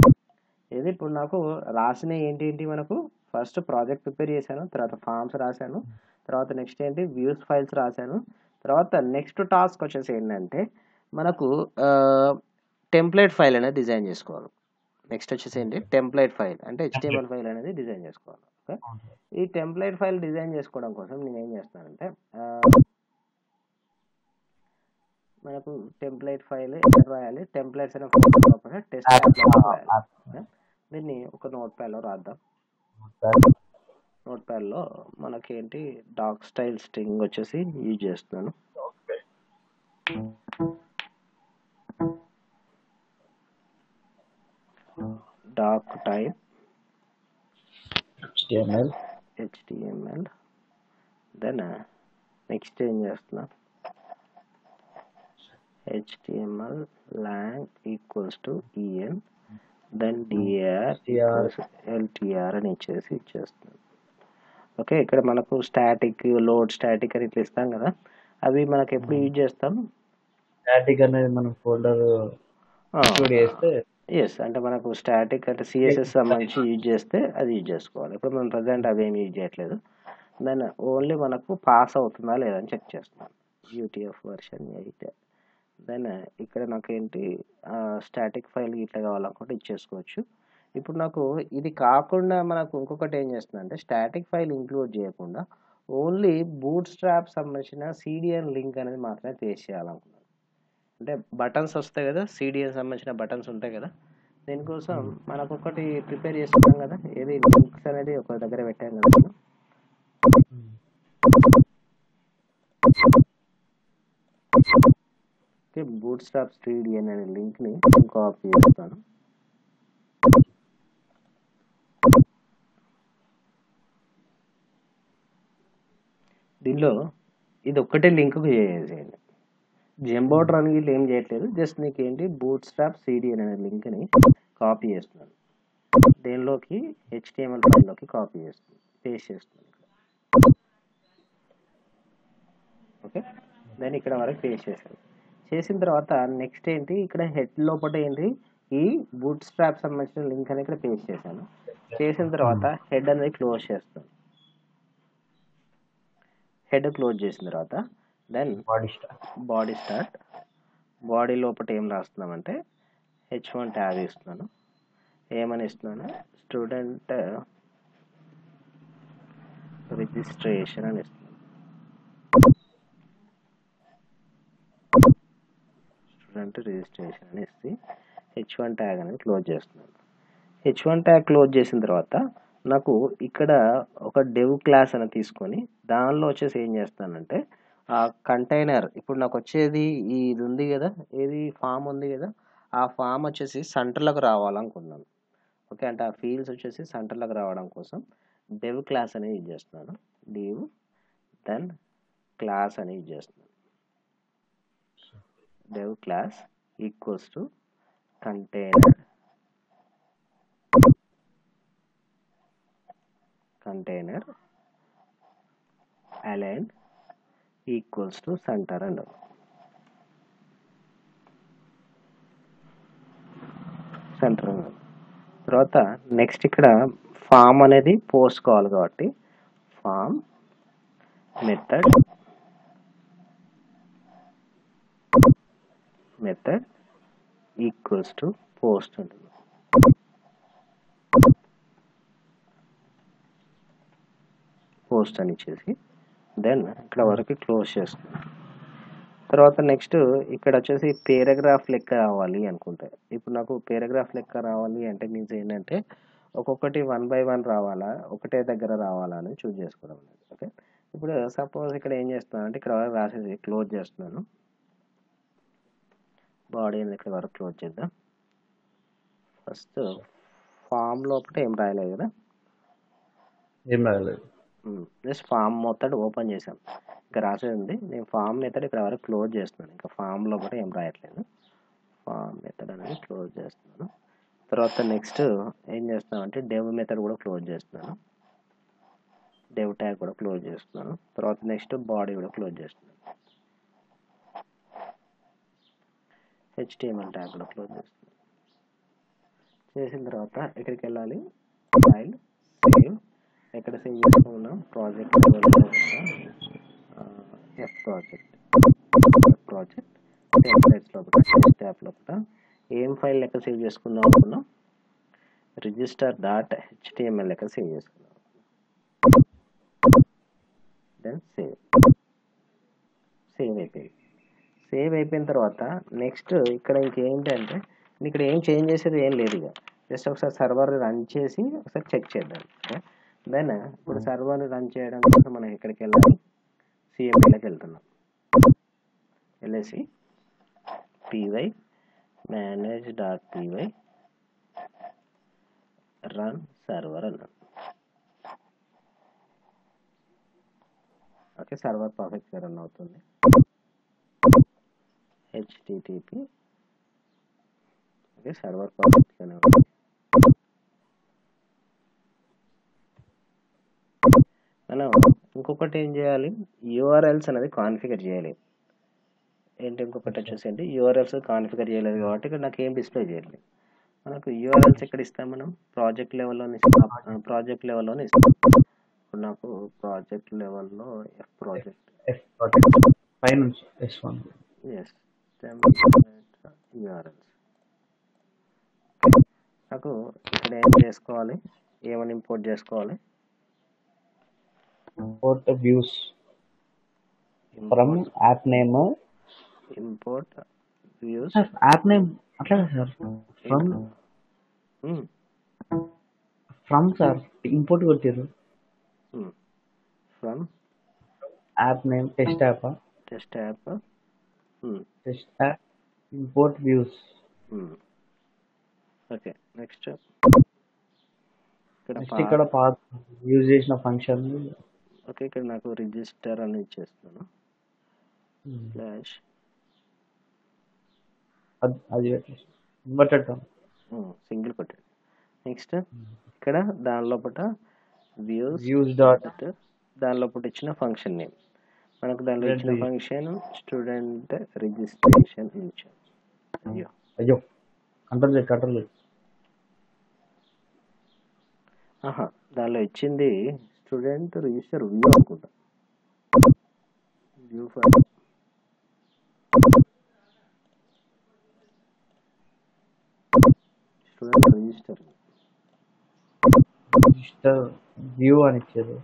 ఇది ఇప్పుడు నాకు రాసిన ఏంటి మనకు ఫస్ట్ ప్రాజెక్ట్ ప్రిపేర్ చేశాను, తర్వాత ఫామ్స్ రాశాను, తర్వాత నెక్స్ట్ ఏంటి వ్యూస్ ఫైల్స్ రాశాను. తర్వాత నెక్స్ట్ టాస్క్ వచ్చేసి ఏంటంటే మనకు టెంప్లేట్ ఫైల్ అనేది డిజైన్ చేసుకోవాలి. నెక్స్ట్ వచ్చేసి ఏంటి టెంప్లేట్ ఫైల్ అంటే HTML ఫైల్ అనేది డిజైన్ చేసుకోవాలి. ఓకే, ఈ టెంప్లేట్ ఫైల్ డిజైన్ చేసుకోవడం కోసం నేను ఏం చేస్తానంటే మనకు టెంప్లేట్ ఫైల్ ఎక్కడ రాయాలి, టెంప్లేట్స్ అనే ఫోల్డర్ లోపల టెస్ట్ యాప్ రాయాలి. దీన్ని ఒక నోట్ ప్యాడ్లో రాద్దాం. నోట్ ప్యాడ్లో మనకేంటి డాక్ స్టైల్ స్ట్రింగ్ వచ్చేసి యూజ్ చేస్తున్నాను. Doc type HTML then next ఏం చేస్తున్నా HTML lang equals to en then dir equals LTR అని ఇచ్చేస్తున్నాను. ఓకే, ఇక్కడ మనకు స్టాటిక్ లోడ్ స్టాటిక్ అని ఇట్లా ఇస్తాం కదా, అవి మనకి ఎప్పుడు యూజ్ చేస్తాం, స్టాటిక్ అనేది మనం ఫోల్డర్ చేస్తే ఎస్ అంటే మనకు స్టాటిక్ అంటే CSS సంబంధించి యూజ్ చేస్తే అది యూజ్ చేసుకోవాలి. ఇప్పుడు మనం ప్రజెంట్ అవి ఏమి యూజ్ చేయట్లేదు. దాన్ని ఓన్లీ మనకు పాస్ అవుతుందా లేదా అని చెక్ చేస్తున్నాను. UTF version 8. దెన్ ఇక్కడ నాకేంటి స్టాటిక్ ఫైల్ ఇట్లా కావాలనుకుంటే ఇచ్చేసుకోవచ్చు. ఇప్పుడు నాకు ఇది కాకుండా మనకు ఇంకొకటి ఏం చేస్తున్నా అంటే స్టాటిక్ ఫైల్ ఇంక్లూడ్ చేయకుండా ఓన్లీ బూట్ స్ట్రాప్ సంబంధించిన CDN లింక్ అనేది మాత్రమే క్రియేట్ చేయాలనుకున్నాను. అంటే బటన్స్ వస్తాయి కదా, CDN సంబంధించిన బటన్స్ ఉంటాయి కదా, దీనికోసం మనకు ఒకటి ప్రిపేర్ చేసుకున్నాం కదా, ఏది లింక్స్ అనేది ఒక దగ్గర పెట్టాం కదా మనం. ఓకే, బూట్ స్ట్రాప్ CDN అనే లింక్ని కాపీ చేస్తాను. దీనిలో ఇది ఒక్కటే లింక్ చేసేయండి. జంబోట్ రన్ గిట్ల ఏం చేయట్లేదు, జస్ట్ నీకు ఏంటి బూట్ స్ట్రాప్ సిడి అనే లింక్ని కాపీ చేస్తున్నాను, దేనిలోకి హెచ్టిఎంఎల్ ఫైల్లోకి కాపీ చేస్తున్నాను, పేస్ట్ చేస్తున్నాను. ఓకే, దాన్ని ఇక్కడ వరకు పేస్ట్ చేశాను. చేసిన తర్వాత నెక్స్ట్ ఏంటి, ఇక్కడ హెడ్ లోపల ఏంటి ఈ బూట్ స్ట్రాప్ సంబంధించిన లింక్ అని ఇక్కడ పేస్ట్ చేశాను. చేసిన తర్వాత హెడ్ అనేది క్లోజ్ చేస్తాను. హెడ్ క్లోజ్ చేసిన తర్వాత దెన్ బాడీ స్టార్ట్. బాడీ లోపల ఏం రాస్తున్నామంటే H1 ట్యాగ్ ఇస్తున్నాను. ఏమని ఇస్తున్నాను, స్టూడెంట్ రిజిస్ట్రేషన్ అని ఇస్తున్నాను. స్టూడెంట్ రిజిస్ట్రేషన్ అని ఇస్తే H1 ట్యాగ్ అనేది క్లోజ్ చేస్తున్నాను. H1 ట్యాగ్ క్లోజ్ చేసిన తర్వాత నాకు ఇక్కడ ఒక డెవ్ క్లాస్ అని తీసుకొని దానిలో వచ్చేసి ఏం చేస్తానంటే ఆ కంటైనర్, ఇప్పుడు నాకు వచ్చేది ఇది ఉంది కదా, ఏది ఫామ్ ఉంది కదా, ఆ ఫామ్ వచ్చేసి సెంటర్లోకి రావాలనుకున్నాను. ఓకే, అంటే ఆ ఫీల్డ్స్ వచ్చేసి సెంటర్లోకి రావడం కోసం డెవ్ క్లాస్ అనేది యూజ్ చేస్తున్నాను. డెవ్ దెన్ క్లాస్ అని యూజ్ చేస్తున్నాను. Div class equals to container align equals to center and center. తర్వాత నెక్స్ట్ ఇక్కడ ఫామ్ అనేది పోస్ట్ కావాలి కాబట్టి form method equals to post ఉంటుంది. పోస్ట్ అని ఇచ్చేసి దెన్ ఇక్కడ వరకు క్లోజ్ చేస్తున్నాం. తర్వాత నెక్స్ట్ ఇక్కడ వచ్చేసి పేరాగ్రాఫ్ లెక్క రావాలి అనుకుంటే, ఇప్పుడు నాకు పేరాగ్రాఫ్ లెక్క రావాలి అంటే మీన్స్ ఏంటంటే ఒక్కొక్కటి 1 by 1 రావాలా, ఒకటే దగ్గర రావాలా అని చూస్ చేసుకోవడం అనేది. ఓకే, ఇప్పుడు సపోజ్ ఇక్కడ ఏం చేస్తున్నాను అంటే ఇక్కడ వరకు రాసేసి క్లోజ్ చేస్తున్నాను. బాడీ అనేది ఇక్కడ వరకు క్లోజ్ చేద్దాం. ఫస్ట్ ఫామ్ లోపల ఏం రాయలేదు కదా, ఏం రాయలేదు, జస్ట్ ఫామ్ మొత్తం ఓపెన్ చేసాం, ఇంకా రాసేది ఉంది. నేను ఫామ్ మెథడ్ ఇక్కడ వరకు క్లోజ్ చేస్తున్నాను, ఇంకా ఫామ్ లోపల ఏం రాయట్లేదు. ఫామ్ మెథడ్ అనేది క్లోజ్ చేస్తున్నాను. తర్వాత నెక్స్ట్ ఏం చేస్తున్నాను అంటే డెవ్ మెథడ్ కూడా క్లోజ్ చేస్తున్నాను. డెవ్ ట్యాగ్ కూడా క్లోజ్ చేస్తున్నాను. తర్వాత నెక్స్ట్ బాడీ కూడా క్లోజ్ చేస్తున్నాను. హెచ్టిఎంఎల్ ట్యాగ్ కూడా క్లోజ్ చేస్తున్నాను. చేసిన తర్వాత ఎక్కడికి వెళ్ళాలి, ఫైల్ సేవ్, ఎక్కడ సేవ్ చేసుకున్నాం ప్రాజెక్ట్ లెవెల్లో ఎఫ్ ప్రాజెక్ట్ టెంప్లెట్స్ లోపల ట్యాబ్ లోపల ఏం ఫైల్ లెక్క సేవ్ చేసుకుందాం అనుకున్నాం, register.html లెక్క సేవ్ చేసుకున్నాం. దెన్ సేవ్ అయిపోయింది. సేవ్ అయిపోయిన తర్వాత నెక్స్ట్ ఇక్కడ ఇంకేంటంటే ఇక్కడ ఏం చేంజ్ చేసేది ఏం లేదు, ఇక జస్ట్ ఒకసారి సర్వర్ రన్ చేసి ఒకసారి చెక్ చేద్దాం. దెన్ ఇప్పుడు సర్వర్ రన్ చేయడం కోసం మనం ఎక్కడికి వెళ్ళాలి, సిఎంఏలోకి వెళ్తున్నాం. వెళ్ళేసి py manage.py రన్ సర్వర్ అన్నాం. ఓకే, సర్వర్ పర్ఫెక్ట్గా రన్ అవుతుంది. http ఓకే, సర్వర్ పర్ఫెక్ట్గానే ఉంది. మనం ఇంకొకటి ఏం చేయాలి, యూఆర్ఎల్స్ అనేది కాన్ఫిగర్ చేయాలి. ఏంటి ఇంకొకటి వచ్చేసి ఏంటి, యూఆర్ఎల్స్ కాన్ఫిగర్ చేయలేదు కాబట్టి ఇక్కడ నాకు ఏం డిస్ప్లే చేయలేదు. మనకు యూఆర్ఎల్స్ ఎక్కడ ఇస్తాం, మనం ప్రాజెక్ట్ లెవెల్లోనే ఇస్తాం. ఇప్పుడు నాకు ప్రాజెక్ట్ లెవెల్లో ఎఫ్ ప్రాజెక్ట్ పైనుంచి S1 ఎస్ యూఆర్ఎల్స్. నాకు ఇక్కడ ఏం చేసుకోవాలి, ఏమని ఇంపోర్ట్ చేసుకోవాలి, import views from app name. Import views app name అట్లా సార్, ఫ్రమ్ సార్ ఇంపోర్ట్ కొట్టారు. From app name test app import views. Okay, next ఇక్కడ యూజ్ చేసిన ఫంక్షన్ ఓకే, ఇక్కడ నాకు రిజిస్టర్ అని ఇచ్చేస్తున్నాను స్లాష్ అది ఇన్వర్టెడ్ సింగిల్ కొట్టండి. నెక్స్ట్ ఇక్కడ దాని లోపల వ్యూస్ వ్యూస్ డాట్ దాని లోపల ఇచ్చిన ఫంక్షన్ నేమ్, మనకు దానిలో Student ఇచ్చిన regist- ఫంక్షన్ స్టూడెంట్ రిజిస్ట్రేషన్ ఇచ్చాం. అయ్యో అయ్యో కంట్రోల్ లేదు. ఆహా, దానిలో ఇచ్చింది స్టూడెంట్ రిజిస్టర్ వ్యూ అనుకుంటా. View file student register register view అని ఇచ్చారు.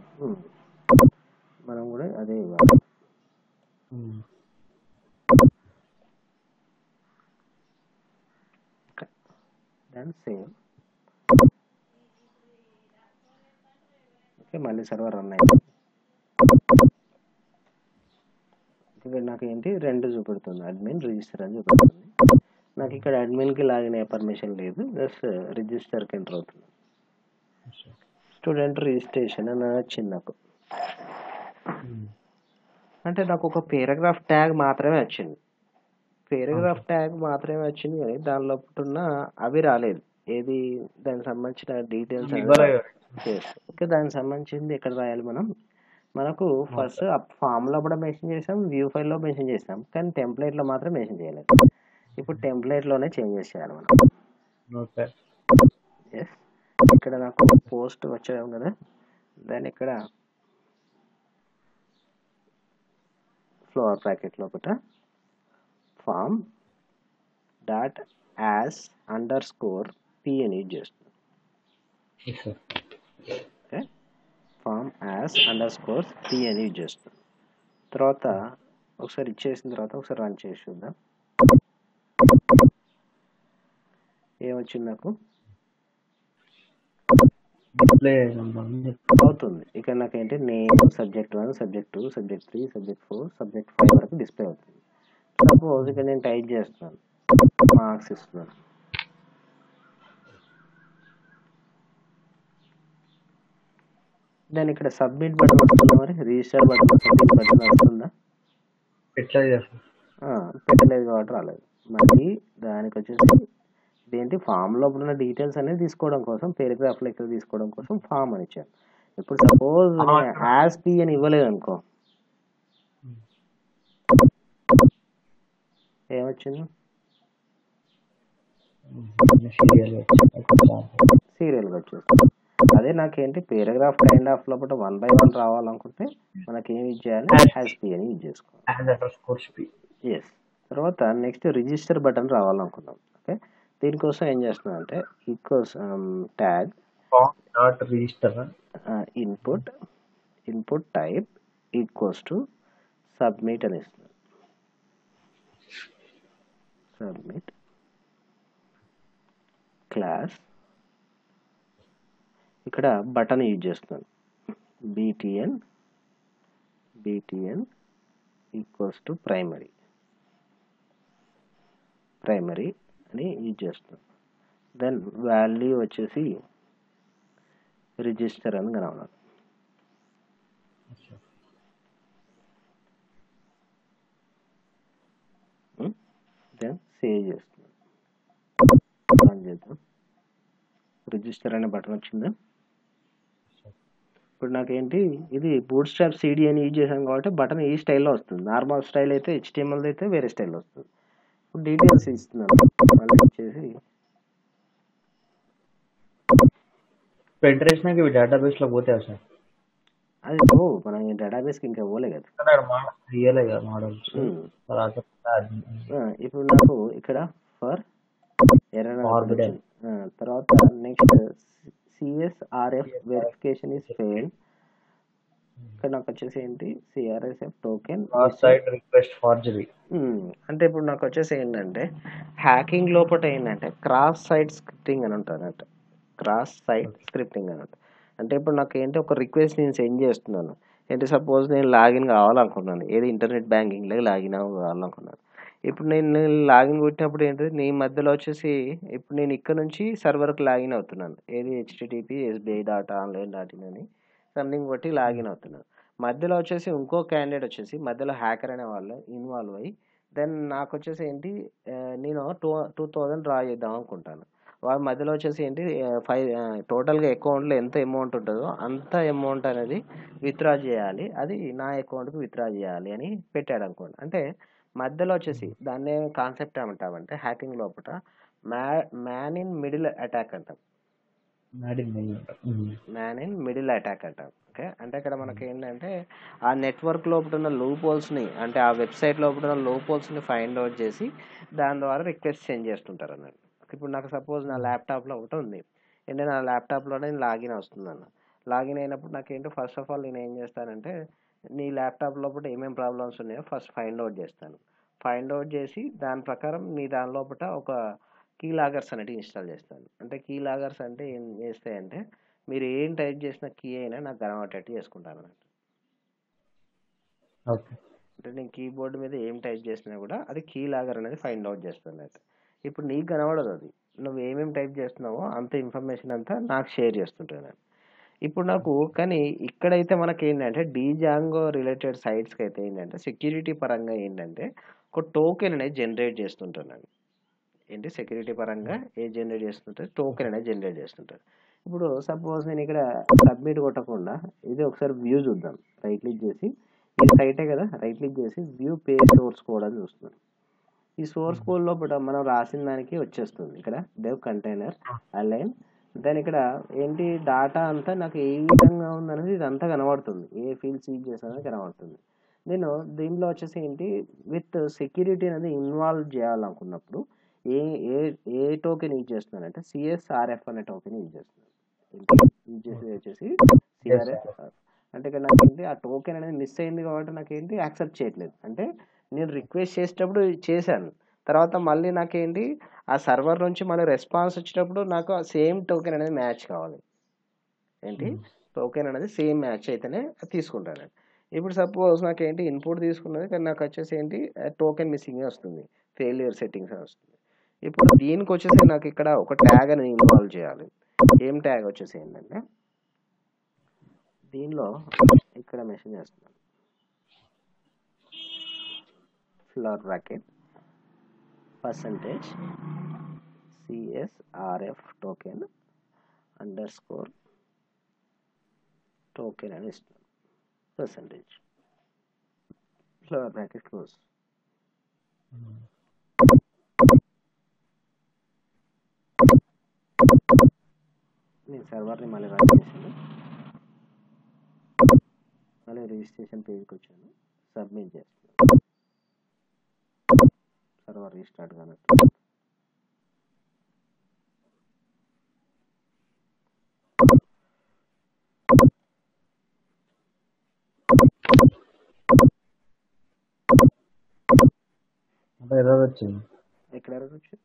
మనం కూడా అదే ఇవ్వాలి. దాని సేమ్. ఓకే, మళ్ళీ సర్వర్ రన్ అయింది. ఇక్కడ నాకు ఏంటి 2 చూపెడుతుంది, అడ్మిన్ రిజిస్టర్ అని చూపెడుతుంది. నాకు ఇక్కడ అడ్మిన్కి లాగిన్ అయ్యే పర్మిషన్ లేదు, జస్ట్ రిజిస్టర్కి ఎంటర్ అవుతుంది. స్టూడెంట్ రిజిస్ట్రేషన్ అని వచ్చింది నాకు. అంటే నాకు ఒక పేరాగ్రాఫ్ ట్యాగ్ మాత్రమే వచ్చింది, పేరాగ్రాఫ్ ట్యాగ్ మాత్రమే వచ్చింది కానీ దానిలో ఉన్న అవి రాలేదు. ఏది దానికి సంబంధించిన డీటెయిల్స్ ఓకే, దానికి సంబంధించింది ఎక్కడ రాయాలి మనం? మనకు ఫస్ట్ ఫామ్లో కూడా మెన్షన్ చేసాం, వ్యూ ఫైల్లో మెన్షన్ చేసాం, కానీ టెంప్లెట్లో మాత్రం మెన్షన్ చేయలేదు. ఇప్పుడు టెంప్లెట్లోనే చేంజెస్ చేయాలి మనం. ఎస్, ఇక్కడ నాకు పోస్ట్ వచ్చాము కదా, దాన్ని ఇక్కడ ఫ్లోర్ బ్రాకెట్ లోపల form dot as underscore P అని యూజ్ చేస్తున్నాను. Okay, form as underscore P అని యూజ్ చేస్తున్నాను. తర్వాత ఒకసారి ఇచ్చేసిన తర్వాత ఒకసారి రన్ చేసి చూద్దాం ఏమొచ్చింది నాకు. డిస్ప్లే అవుతుంది. ఇక్కడ నాకేంటి name subject 1 subject 2 subject 3 subject 4 subject 5 వరకు డిస్ప్లే అవుతుంది. సపోజ్ ఇక్కడ నేను టైప్ చేస్తున్నాను, మార్క్స్ ఇస్తున్నాను. దాని ఇక్కడ సబ్మిట్ బటన్ వస్తుందా, మరి రిజిస్టర్ బటన్ సబ్మిట్ బటన్ వస్తుందా? పెట్టలేదు కాబట్టి రాలేదు. మళ్ళీ దానికి వచ్చేసి ఇదేంటి ఫామ్ లోపల ఉన్న డీటెయిల్స్ అనేది తీసుకోవడం కోసం, పేరాగ్రాఫ్ లెక్క తీసుకోవడం కోసం ఫామ్ అని ఇచ్చాను. ఇప్పుడు సపోజ్ యాజ్ పి అని ఇవ్వలేదు అనుకో, ఏమొచ్చింది? సీరియల్గా వచ్చేస్తుంది. అదే నాకేంటి పేరాగ్రాఫ్ కైండ్ ఆఫ్ లోపల 1 by 1 రావాలనుకుంటే మనకి ఏం యూజ్ చేయాలి? హ్యాష్ పి అని యూజ్ చేసుకోవాలి. ఎస్. తర్వాత నెక్స్ట్ రిజిస్టర్ బటన్ రావాలనుకున్నాం. ఓకే, దీనికోసం ఏం చేస్తున్నాం అంటే equals tag register input type equals to submit అని ఇస్తున్నాం. సబ్మిట్ క్లాస్ ఇక్కడ బటన్ యూజ్ చేస్తున్నాను. btn ఈక్వల్స్ టు ప్రైమరీ అని యూజ్ చేస్తున్నాను. దెన్ వాల్యూ వచ్చేసి రిజిస్టర్ అని కనవాలి. దెన్ సేవ్ చేస్తున్నాను. రన్ చేద్దాం. రిజిస్టర్ అనే బటన్ వచ్చిందా? ఇప్పుడు నాకేంటి ఇది బూట్ స్ట్రాప్ సిడి అని యూజ్ చేశాను కాబట్టి బటన్ ఈ స్టైల్లో వస్తుంది. నార్మల్ స్టైల్ అయితే HTML అయితే వేరే స్టైల్లో వస్తుంది. ఇప్పుడు డీటెయిల్స్ ఇస్తున్నాను. మళ్ళీ ఇచ్చేసి ఫెడరేషన్ ఇవి డేటాబేస్ లో పోతాయి సార్. అది మనం డేటాబేస్కి ఇంకా పోలే కదా. ఇప్పుడు నాకు ఇక్కడ ఫర్ ఎర్రర్ తర్వాత next CSRF verification is failed. ఇక్కడ నాకు వచ్చేసి ఏంటి CRSF టోకెన్ రిక్వెస్ట్ ఫార్జరీ. అంటే ఇప్పుడు నాకు వచ్చేసి ఏంటంటే హ్యాకింగ్ లోపల ఏంటంటే క్రాస్ సైట్ స్క్రిప్టింగ్ అని ఉంటుంది. అంటే ఇప్పుడు నాకు ఏంటి ఒక రిక్వెస్ట్ నేను సెండ్ చేస్తున్నాను. ఏంటి సపోజ్ నేను లాగిన్ కావాలనుకున్నాను, ఏది ఇంటర్నెట్ బ్యాంకింగ్లో లాగిన్ కావాలనుకున్నాను. ఇప్పుడు నేను లాగిన్ కొట్టినప్పుడు ఏంటంటే నీ మధ్యలో వచ్చేసి ఇప్పుడు నేను ఇక్కడ నుంచి సర్వర్కి లాగిన్ అవుతున్నాను, ఏది http sbi.online.in అని సంథింగ్ బట్టి లాగిన్ అవుతున్నాను. మధ్యలో వచ్చేసి ఇంకో క్యాండిడేట్ వచ్చేసి మధ్యలో హ్యాకర్ అనే వాళ్ళు ఇన్వాల్వ్ అయ్యి దెన్ నాకు వచ్చేసి ఏంటి నేను 2000 డ్రా చేద్దాం అనుకుంటాను. వాడు మధ్యలో వచ్చేసి ఏంటి టోటల్గా అకౌంట్లో ఎంత అమౌంట్ ఉంటుందో అంత అమౌంట్ అనేది విత్డ్రా చేయాలి, అది నా అకౌంట్కి విత్డ్రా చేయాలి అని పెట్టాడు అనుకోండి. అంటే మధ్యలో వచ్చేసి దాన్ని కాన్సెప్ట్ ఏమంటామంటే హ్యాకింగ్ లోపల మ్యాన్ ఇన్ మిడిల్ అటాక్ అంటాం. మ్యాన్ ఇన్ మిడిల్ అటాక్ అంటాం. ఓకే, అంటే ఇక్కడ మనకి ఏంటంటే ఆ నెట్వర్క్ లోపల ఉన్న లూప్ హోల్స్ని, అంటే ఆ వెబ్సైట్ లోపల ఉన్న లూప్ హోల్స్ని ఫైండ్ అవుట్ చేసి దాని ద్వారా రిక్వెస్ట్ సెండ్ చేస్తుంటారు అన్నట్టు. ఇప్పుడు నాకు సపోజ్ నా ల్యాప్టాప్లో ఒకటి ఉంది, ఏంటంటే నా ల్యాప్టాప్లో నేను లాగిన్ వస్తుందన్న. లాగిన్ అయినప్పుడు నాకేంటో ఫస్ట్ ఆఫ్ ఆల్ నేను ఏం చేస్తానంటే నీ ల్యాప్టాప్ లోపల ఏమేమి ప్రాబ్లమ్స్ ఉన్నాయో ఫస్ట్ ఫైండ్ అవుట్ చేస్తాను. ఫైండ్ అవుట్ చేసి దాని ప్రకారం నీ దాని లోపల ఒక కీ లాగర్స్ అనేవి ఇన్స్టాల్ చేస్తాను. అంటే కీ లాగర్స్ అంటే ఏం చేస్తాయంటే మీరు ఏం టైప్ చేసిన కీ అయినా నాకు కనబడేటట్టు చేసుకుంటాను అన్నట్టు. ఓకే. అంటే నేను కీబోర్డ్ మీద ఏం టైప్ చేసినా కూడా అది కీ లాగర్ అనేది ఫైండ్ అవుట్ చేస్తాను అన్నట్టు. ఇప్పుడు నీకు కనబడదు, అది నువ్వు ఏమేమి టైప్ చేస్తున్నావో అంత ఇన్ఫర్మేషన్ అంతా నాకు షేర్ చేస్తుంటాను. ఇప్పుడు నాకు కానీ ఇక్కడైతే మనకి ఏంటంటే డీజాంగో రిలేటెడ్ సైట్స్కి అయితే ఏంటంటే సెక్యూరిటీ పరంగా ఏంటంటే ఒక టోకెన్ అనేది జనరేట్ చేస్తుంటాను. ఏంటి సెక్యూరిటీ పరంగా జనరేట్ చేస్తుంటారు, టోకెన్ అనేది జనరేట్ చేస్తుంటారు. ఇప్పుడు సపోజ్ నేను ఇక్కడ సబ్మిట్ కొట్టకుండా ఇది ఒకసారి వ్యూ చూద్దాం. రైట్ క్లిక్ చేసి, ఇది సైటే కదా, రైట్ క్లిక్ చేసి వ్యూ పేజ్ సోర్స్ కోడ్ అని చూస్తున్నాం. ఈ సోర్స్ కోడ్ లోపల మనం రాసిన దానికి వచ్చేస్తుంది ఇక్కడ డెవ్ కంటైనర్ అలైన్. దాని ఇక్కడ ఏంటి డాటా అంతా నాకు ఏ విధంగా ఉందనేది ఇదంతా కనబడుతుంది, ఏ ఫీల్డ్స్ యూజ్ చేస్తానని కనబడుతుంది. నేను దీనిలో వచ్చేసి ఏంటి విత్ సెక్యూరిటీ అనేది ఇన్వాల్వ్ చేయాలనుకున్నప్పుడు ఏ ఏ ఏ టోకెన్ యూజ్ చేస్తున్నానంటే సిఎస్ఆర్ఎఫ్ అనే టోకెన్ యూజ్ చేస్తున్నాను. యూజ్ చేసేది వచ్చేసి సిఆర్ఎఫ్. అంటే ఇక్కడ నాకేంటి ఆ టోకెన్ అనేది మిస్ అయింది కాబట్టి నాకేంటి యాక్సెప్ట్ చేయట్లేదు. అంటే నేను రిక్వెస్ట్ చేసేటప్పుడు చేశాను, తర్వాత మళ్ళీ నాకేంటి ఆ సర్వర్ నుంచి మళ్ళీ రెస్పాన్స్ వచ్చేటప్పుడు నాకు ఆ సేమ్ టోకెన్ అనేది మ్యాచ్ కావాలి. ఏంటి టోకెన్ అనేది సేమ్ మ్యాచ్ అయితేనే తీసుకుంటాను. ఇప్పుడు సపోజ్ నాకేంటి ఇన్పుట్ తీసుకున్నది కానీ నాకు వచ్చేసి ఏంటి టోకెన్ మిస్సింగ్ వస్తుంది, ఫెయిల్యూర్ సెట్టింగ్స్ అని వస్తుంది. ఇప్పుడు దీనికి వచ్చేసి నాకు ఇక్కడ ఒక ట్యాగ్ అని ఇన్వాల్వ్ చేయాలి. ఏం ట్యాగ్ వచ్చేసి ఏంటంటే దీనిలో ఇక్కడ మెన్షన్ చేస్తున్నాను floor bracket percentage CSRF token underscore token అని ఇస్తున్నాను, పర్సంటేజ్ ఫ్లోర్ బ్రాకెట్ క్లోజ్. నేను సర్వర్ని మళ్ళీ రన్ చేసాను, మళ్ళీ రిజిస్ట్రేషన్ పేజ్కి వచ్చాను, సబ్మిట్ చేస్తున్నాను. సర్వర్ రీస్టార్ట్ కానట్టు. ఎర్రర్ వచ్చింది. ఎక్కడ ఎర్రర్ వచ్చింది?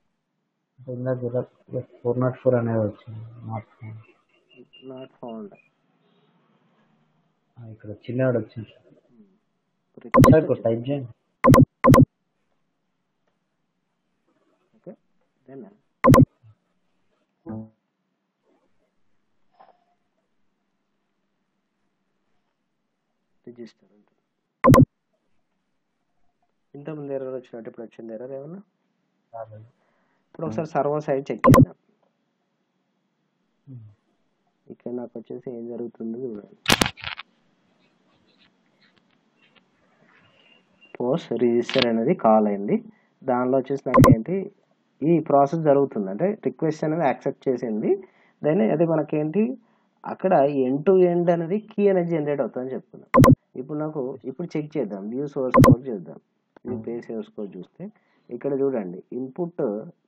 ఇందాక 404 అనేది వచ్చింది. Not found. ఇక్కడ చిన్నవాడు వచ్చింది. రిక్వెస్ట్ టైప్ చేయండి. ఓకే, దెన్ రిజిస్టర్ ఉంటుంది. ఇంతకుముందు ఎర్రర్ వచ్చినట్టు ఇప్పుడు వచ్చింది ఎర్రర్ ఏమన్నా? ఇప్పుడు ఒకసారి సర్వర్ సైడ్ చెక్ చేద్దాం. ఇక్కడ నాకు వచ్చేసి ఏం జరుగుతుందో చూడండి. పోస్ట్ రిజిస్టర్ అనేది కాల్ అయింది, దానిలో వచ్చేసి నాకు ఏంటి ఈ ప్రాసెస్ జరుగుతుంది, అంటే రిక్వెస్ట్ అనేది యాక్సెప్ట్ చేసింది. దెన్ అది మనకేంటి అక్కడ ఎండ్ టు ఎండ్ అనేది కీ అనేది జనరేట్ అవుతుందని చెప్తున్నాం. ఇప్పుడు నాకు ఇప్పుడు చెక్ చేద్దాం, వ్యూ సోర్స్ కోడ్ చేద్దాం. వ్యూ పేజ్ సోర్స్ కోడ్ చూస్తే ఇక్కడ చూడండి ఇన్పుట్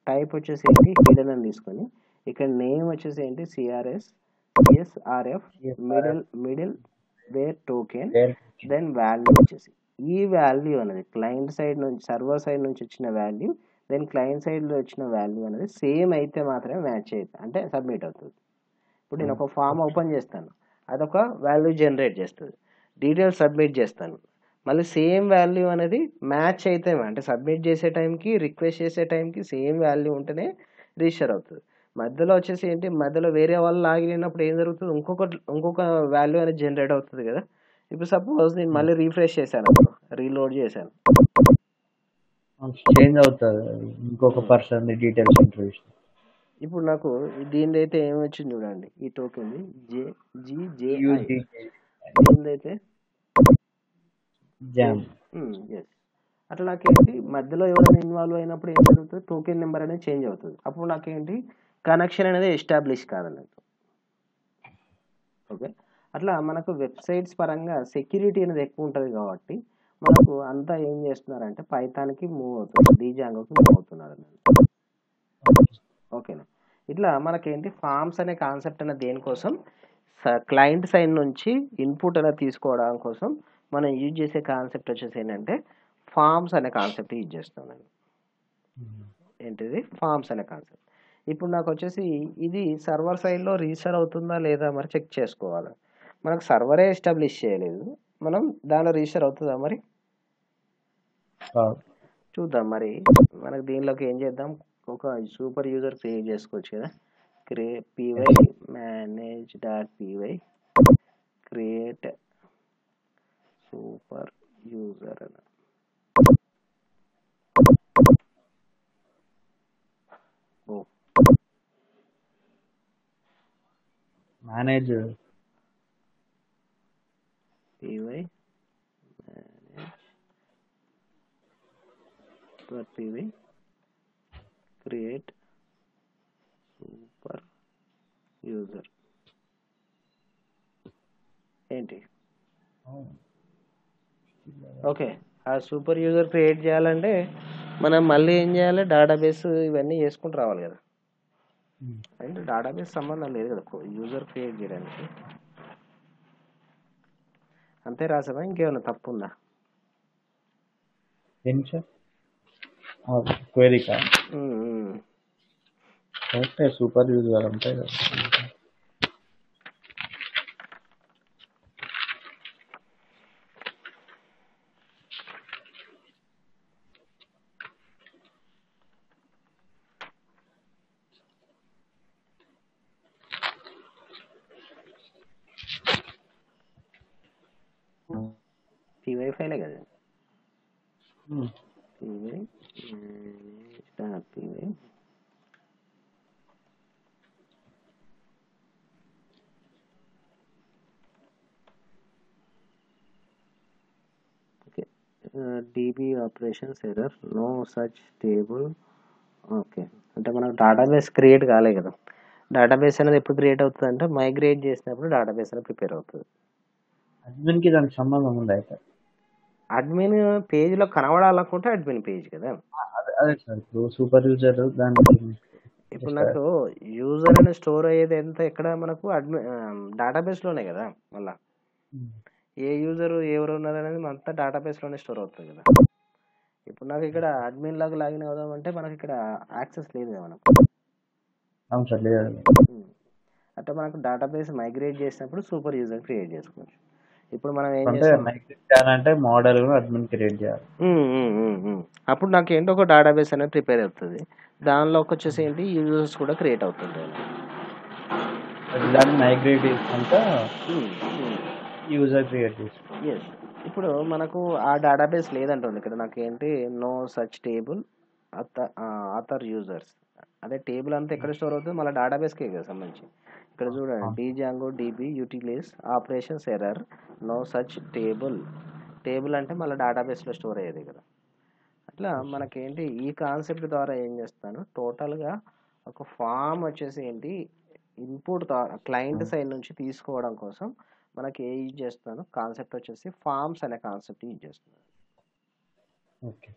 టైప్ వచ్చేసి ఏంటి హిడెన్ అని తీసుకొని ఇక్కడ నేమ్ వచ్చేసి ఏంటి CSRF middleware token, then value వచ్చేసి ఈ వాల్యూ అనేది క్లయింట్ సైడ్ నుంచి సర్వర్ సైడ్ నుంచి వచ్చిన వాల్యూ, దెన్ క్లయింట్ సైడ్లో వచ్చిన వాల్యూ అనేది సేమ్ అయితే మాత్రమే మ్యాచ్ అవుతుంది, అంటే సబ్మిట్ అవుతుంది. ఇప్పుడు నేను ఒక ఫామ్ ఓపెన్ చేస్తాను, అదొక వాల్యూ జనరేట్ చేస్తుంది, డీటెయిల్స్ సబ్మిట్ చేస్తాను, మళ్ళీ సేమ్ వాల్యూ అనేది మ్యాచ్ అయితే అంటే సబ్మిట్ చేసే టైంకి రిక్వెస్ట్ చేసే టైంకి సేమ్ వాల్యూ ఉంటేనే రిజిస్టర్ అవుతుంది. మధ్యలో వచ్చేసి ఏంటి మధ్యలో వేరే వాళ్ళు లాగిన్ అయినప్పుడు ఏం జరుగుతుంది, ఇంకొక వాల్యూ అనేది జనరేట్ అవుతుంది కదా. ఇప్పుడు సపోజ్ నేను మళ్ళీ రీఫ్రెష్ చేశాను అనుకో, రీలోడ్ చేశాను. చేంజ్ అవుతుంది అది. ఇంకొక పర్సన్ డీటెయిల్స్ ఎంటర్ చేసిన. ఇప్పుడు నాకు దీనిది అయితే ఏమొచ్చింది చూడండి, ఈ టోకెన్ GJI, దీనిదైతే జామ్. ఎస్. అట్లా నాకేంటి మధ్యలో ఎవరైనా ఇన్వాల్వ్ అయినప్పుడు ఏం జరుగుతుంది, టోకెన్ నెంబర్ అనేది చేంజ్ అవుతుంది. అప్పుడు నాకేంటి కనెక్షన్ అనేది ఎస్టాబ్లిష్ కాదన్నట్టు. ఓకే, అట్లా మనకు వెబ్సైట్స్ పరంగా సెక్యూరిటీ అనేది ఎక్కువ ఉంటుంది కాబట్టి మనకు అంతా ఏం చేస్తున్నారంటే పైథాన్కి మూవ్ అవుతున్నారు, డీజాంగోకి మూవ్ అవుతున్నారు అన్నట్టు. ఓకేనా. ఇట్లా మనకేంటి ఫామ్స్ అనే కాన్సెప్ట్ అనేది దేనికోసం, క్లయింట్ సైడ్ నుంచి ఇన్పుట్ అనేది తీసుకోవడం కోసం మనం యూజ్ చేసే కాన్సెప్ట్ వచ్చేసి ఏంటంటే ఫామ్స్ అనే కాన్సెప్ట్ యూజ్ చేస్తాం నేను. ఏంటిది ఫామ్స్ అనే కాన్సెప్ట్. ఇప్పుడు నాకు వచ్చేసి ఇది సర్వర్ సైడ్లో రిజిస్టర్ అవుతుందా లేదా మరి చెక్ చేసుకోవాలి. మనకు సర్వరే ఎస్టాబ్లిష్ చేయలేదు, మనం దానిలో రిజిస్టర్ అవుతుందా మరి చూద్దాం. మరి మనకు దీనిలోకి ఏం చేద్దాం, ఒక సూపర్ యూజర్ క్రియేట్ చేసుకోవచ్చు కదా. py manage.py create super user అని. Manage py manage.py create super user. ఏంటి ఓకే, ఆ సూపర్ యూజర్ క్రియేట్ చేయాలంటే మనం మళ్ళీ ఏం చేయాలి, డేటాబేస్ ఇవన్నీ చేసుకుంటూ రావాలి కదా. అంటే డేటాబేస్ సంబంధం లేదు కదా యూజర్ క్రియేట్ చేయడానికి. అంతే రాసావా, ఇంకేమైనా తప్పు ఉందా? క్వెరీ కరెక్టే, సూపర్ యూజర్ అంతే కదా. py ఫైలే కదా. py manage.py okay. db operations error, no such table. Okay, అంటే మనకు డేటాబేస్ క్రియేట్ కాలే కదా. డేటాబేస్ అనేది ఎప్పుడు క్రియేట్ అవుతుంది అంటే మైగ్రేట్ చేసినప్పుడు డేటాబేస్ అనేది ప్రిపేర్ అవుతుంది. అడ్మిన్కి దానికి సంబంధం ఉంది అయితే. అడ్మిన్ పేజ్లో కనబడాలనుకుంటే అడ్మిన్ పేజ్ కదా. అదే సార్, ఇప్పుడు సూపర్ యూజర్ దానికి ఇప్పుడు నాకు యూజర్ అని స్టోర్ అయ్యేది ఎంత ఎక్కడ మనకు అడ్మిన్ డేటాబేస్లోనే కదా. మళ్ళీ ఏ యూజర్ ఎవరు ఉన్నారు అనేది అంతా డేటాబేస్లోనే స్టోర్ అవుతుంది కదా. ఇప్పుడు నాకు ఇక్కడ అడ్మిన్ లాగా లాగిన్ అవుదామంటే మనకి ఇక్కడ యాక్సెస్ లేదు కదా మనకు. అవును సార్, లేదు. అంటే మనకు డేటాబేస్ మైగ్రేట్ చేసినప్పుడు సూపర్ యూజర్ క్రియేట్ చేసుకోవచ్చు. ఇప్పుడు మనం ఏం అంటే చేస్తాం, మైగ్రేట్ చేయాలంటే మోడల్ అడ్మిన్ క్రియేట్ చేయాలి. అప్పుడు నాకు ఏంటో ఒక డేటాబేస్ అనేది ప్రిపేర్ అవుతుంది, దానిలోకి వచ్చేసి ఏంటి యూజర్స్ కూడా క్రియేట్ అవుతుంది. దాన్ని మైగ్రేట్ చేసినాక యూజర్ క్రియేట్ చేసి. ఎస్. ఇప్పుడు మనకు ఆ డేటాబేస్ లేదంటుంది ఇక్కడ నాకు ఏంటి, no such table auth users. అదే టేబుల్ అంతా ఎక్కడ స్టోర్ అవుతుంది, మళ్ళీ డేటాబేస్కే కదా సంబంధించి. ఇక్కడ చూడండి, Django DB utils operations error, no such table. Table అంటే మళ్ళీ డేటాబేస్లో స్టోర్ అయ్యేది కదా. అట్లా మనకేంటి ఈ కాన్సెప్ట్ ద్వారా ఏం చేస్తాను, టోటల్గా ఒక ఫామ్ వచ్చేసి ఏంటి ఇన్పుట్ క్లయింట్ సైడ్ నుంచి తీసుకోవడం కోసం మనకి ఏ యూజ్ చేస్తాను కాన్సెప్ట్ వచ్చేసి ఫామ్స్ అనే కాన్సెప్ట్ యూజ్ చేస్తున్నాను. ఓకే.